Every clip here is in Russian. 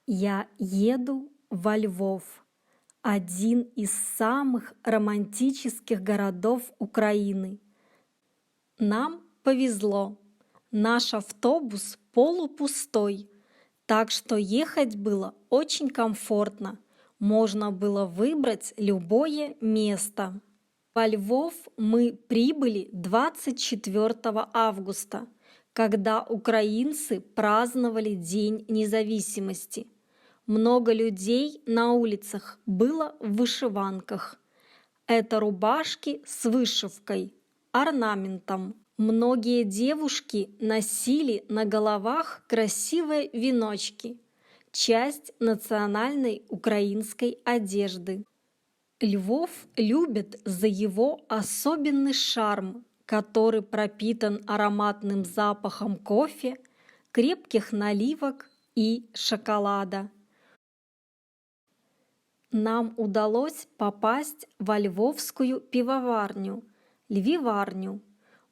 Я еду во Львов, один из самых романтических городов Украины. Нам повезло, наш автобус полупустой, так что ехать было очень комфортно. Можно было выбрать любое место. Во Львов мы прибыли 24 августа, когда украинцы праздновали День независимости. Много людей на улицах было в вышиванках. Это рубашки с вышивкой, орнаментом. Многие девушки носили на головах красивые веночки, часть национальной украинской одежды. Львов любят за его особенный шарм, который пропитан ароматным запахом кофе, крепких наливок и шоколада. Нам удалось попасть во Львовскую пивоварню, Львиварню,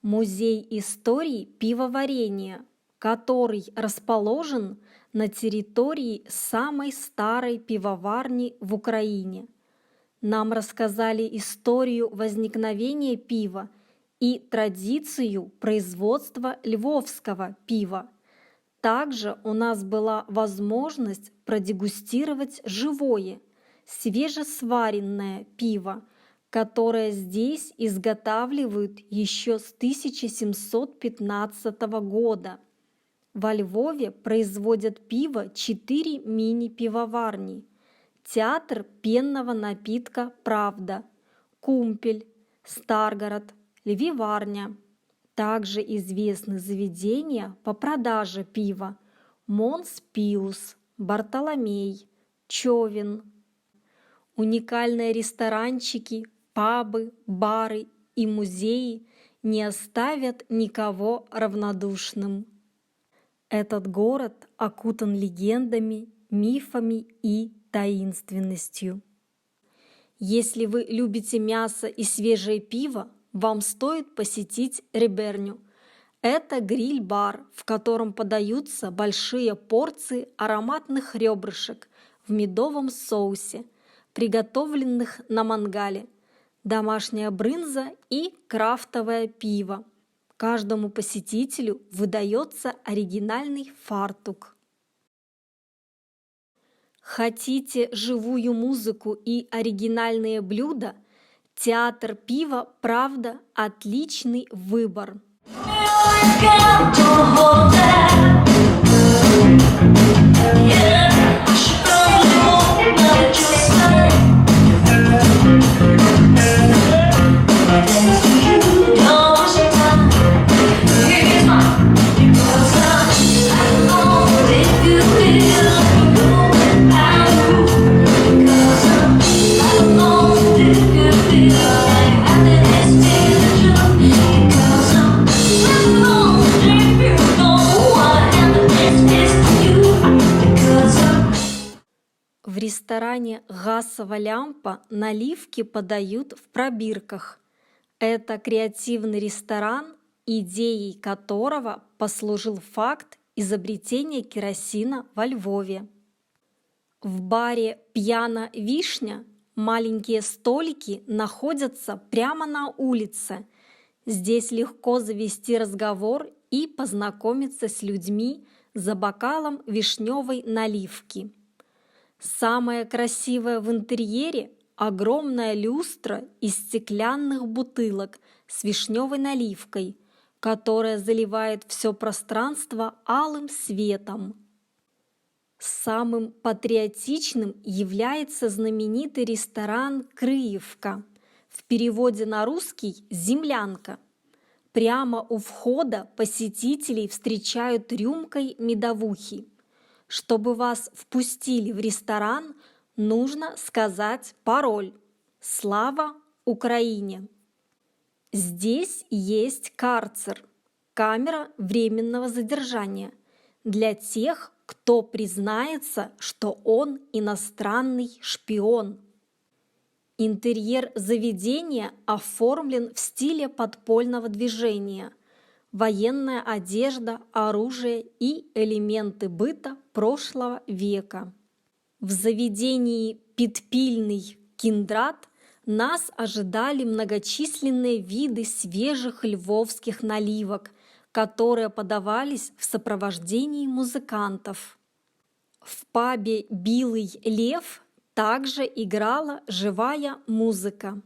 музей истории пивоварения, который расположен на территории самой старой пивоварни в Украине. Нам рассказали историю возникновения пива и традицию производства львовского пива. Также у нас была возможность продегустировать живое, свежесваренное пиво, которое здесь изготавливают еще с 1715 года. Во Львове производят пиво 4 мини-пивоварни: Театр пенного напитка «Правда», Кумпель, Старгород, Львиварня. Также известны заведения по продаже пива: Монс Пиус, Бартоломей, Човен. Уникальные ресторанчики, пабы, бары и музеи не оставят никого равнодушным. Этот город окутан легендами, мифами и таинственностью. Если вы любите мясо и свежее пиво, вам стоит посетить Реберню. Это гриль-бар, в котором подаются большие порции ароматных ребрышек в медовом соусе, приготовленных на мангале, домашняя брынза и крафтовое пиво. Каждому посетителю выдается оригинальный фартук. Хотите живую музыку и оригинальные блюда? Театр пива «Правда» – отличный выбор. В ресторане «Газова лямпа» наливки подают в пробирках. Это креативный ресторан, идеей которого послужил факт изобретения керосина во Львове. В баре «Пьяна вишня» маленькие столики находятся прямо на улице. Здесь легко завести разговор и познакомиться с людьми за бокалом вишневой наливки. Самое красивое в интерьере – огромная люстра из стеклянных бутылок с вишневой наливкой, которая заливает все пространство алым светом. Самым патриотичным является знаменитый ресторан «Крыевка», в переводе на русский «Землянка». Прямо у входа посетителей встречают рюмкой медовухи. Чтобы вас впустили в ресторан, нужно сказать пароль «Слава Украине». Здесь есть карцер, камера временного задержания, для тех, кто признается, что он иностранный шпион. Интерьер заведения оформлен в стиле подпольного движения. Военная одежда, оружие и элементы быта прошлого века. В заведении «Підпільний Кіндрат» нас ожидали многочисленные виды свежих львовских наливок, которые подавались в сопровождении музыкантов. В пабе «Білий лев» также играла живая музыка.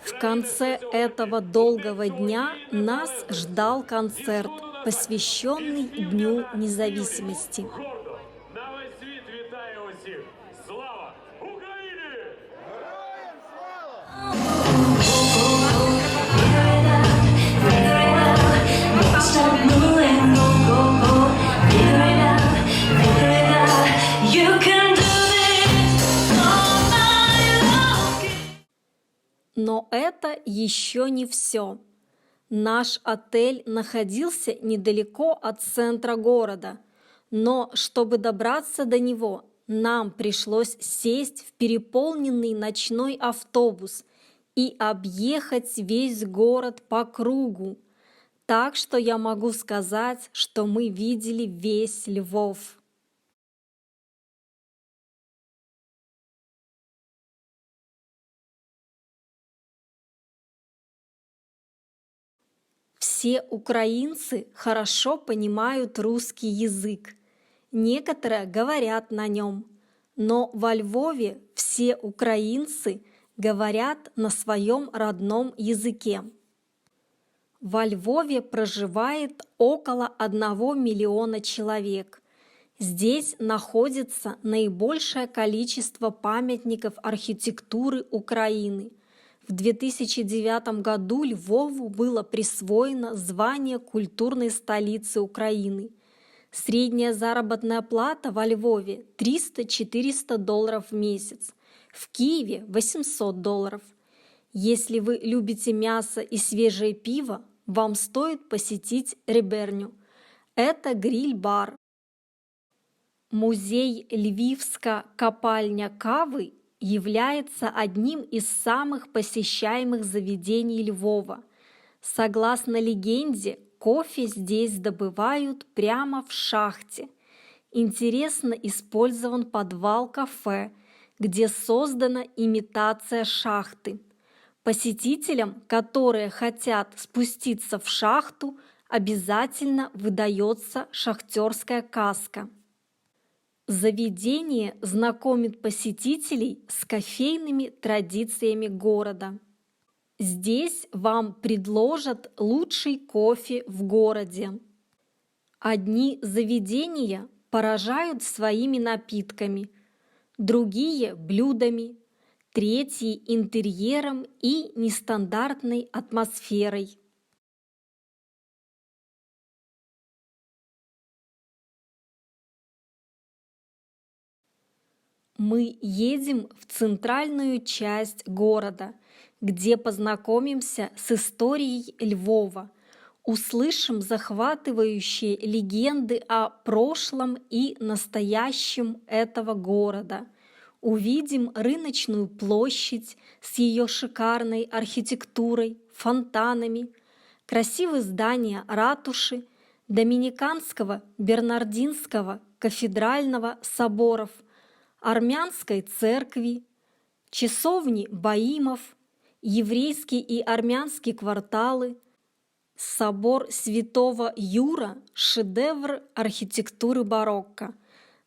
В конце этого долгого дня нас ждал концерт, посвященный Дню независимости. На весь світ вітає усіх! Слава Україні! Героям Но это еще не все. Наш отель находился недалеко от центра города, но чтобы добраться до него, нам пришлось сесть в переполненный ночной автобус и объехать весь город по кругу. Так что я могу сказать, что мы видели весь Львов. Все украинцы хорошо понимают русский язык. Некоторые говорят на нем, но во Львове все украинцы говорят на своем родном языке. Во Львове проживает около 1 миллиона человек. Здесь находится наибольшее количество памятников архитектуры Украины. В 2009 году Львову было присвоено звание культурной столицы Украины. Средняя заработная плата во Львове $300-400 в месяц, в Киеве $800. Если вы любите мясо и свежее пиво, вам стоит посетить Реберню. Это гриль-бар. Музей Львівська копальня кави является одним из самых посещаемых заведений Львова. Согласно легенде, кофе здесь добывают прямо в шахте. Интересно использован подвал кафе, где создана имитация шахты. Посетителям, которые хотят спуститься в шахту, обязательно выдается шахтерская каска. Заведение знакомит посетителей с кофейными традициями города. Здесь вам предложат лучший кофе в городе. Одни заведения поражают своими напитками, другие – блюдами, третьи – интерьером и нестандартной атмосферой. Мы едем в центральную часть города, где познакомимся с историей Львова, услышим захватывающие легенды о прошлом и настоящем этого города, увидим рыночную площадь с ее шикарной архитектурой, фонтанами, красивые здания ратуши, Доминиканского, Бернардинского, Кафедрального соборов, Армянской церкви, часовни Баимов, еврейский и армянский кварталы, собор Святого Юра – шедевр архитектуры барокко.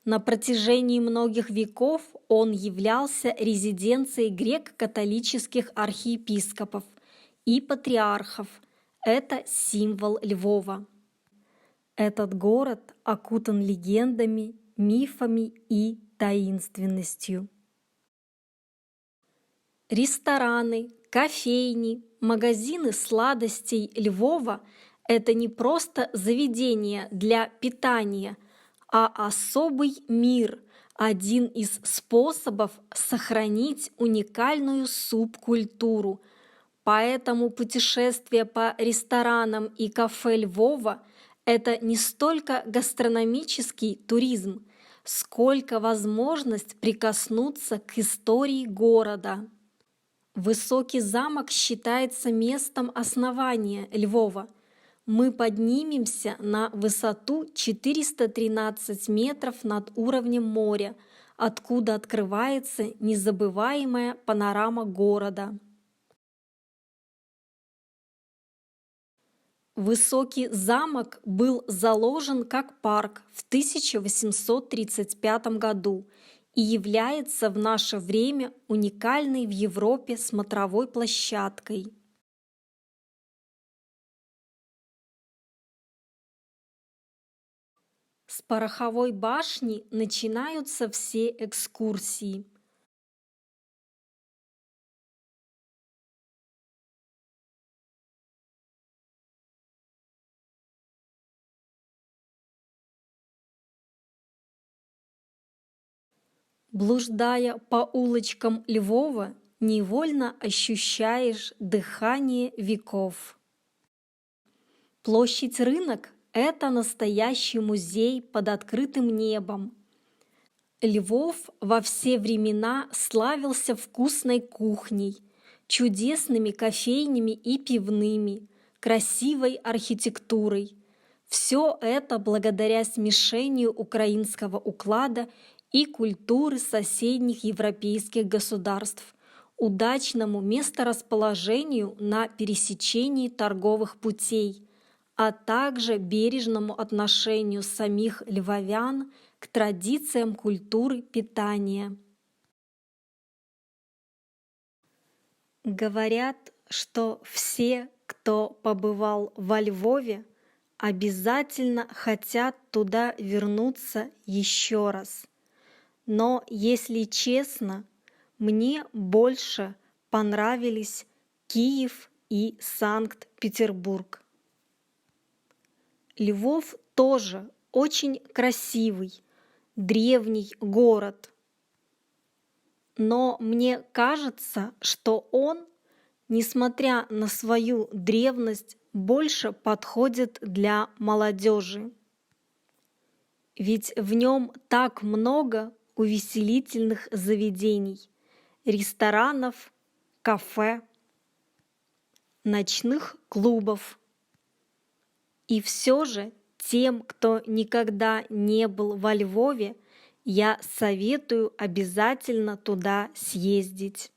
На протяжении многих веков он являлся резиденцией греко-католических архиепископов и патриархов. Это символ Львова. Этот город окутан легендами, мифами и таинственностью. Рестораны, кофейни, магазины сладостей Львова – это не просто заведение для питания, а особый мир, один из способов сохранить уникальную субкультуру, Поэтому путешествие по ресторанам и кафе Львова – это не столько гастрономический туризм, сколько возможность прикоснуться к истории города. Высокий замок считается местом основания Львова. Мы поднимемся на высоту 413 метров над уровнем моря, откуда открывается незабываемая панорама города. Высокий замок был заложен как парк в 1835 году и является в наше время уникальной в Европе смотровой площадкой. С пороховой башни начинаются все экскурсии. Блуждая по улочкам Львова, невольно ощущаешь дыхание веков. Площадь Рынок – это настоящий музей под открытым небом. Львов во все времена славился вкусной кухней, чудесными кофейнями и пивными, красивой архитектурой. Все это благодаря смешению украинского уклада и культуры соседних европейских государств, удачному месторасположению на пересечении торговых путей, а также бережному отношению самих львовян к традициям культуры питания. Говорят, что все, кто побывал во Львове, обязательно хотят туда вернуться еще раз. Но, если честно, мне больше понравились Киев и Санкт-Петербург. Львов тоже очень красивый, древний город. Но мне кажется, что он, несмотря на свою древность, больше подходит для молодежи. Ведь в нем так много увеселительных заведений, ресторанов, кафе, ночных клубов. И все же тем, кто никогда не был во Львове, я советую обязательно туда съездить.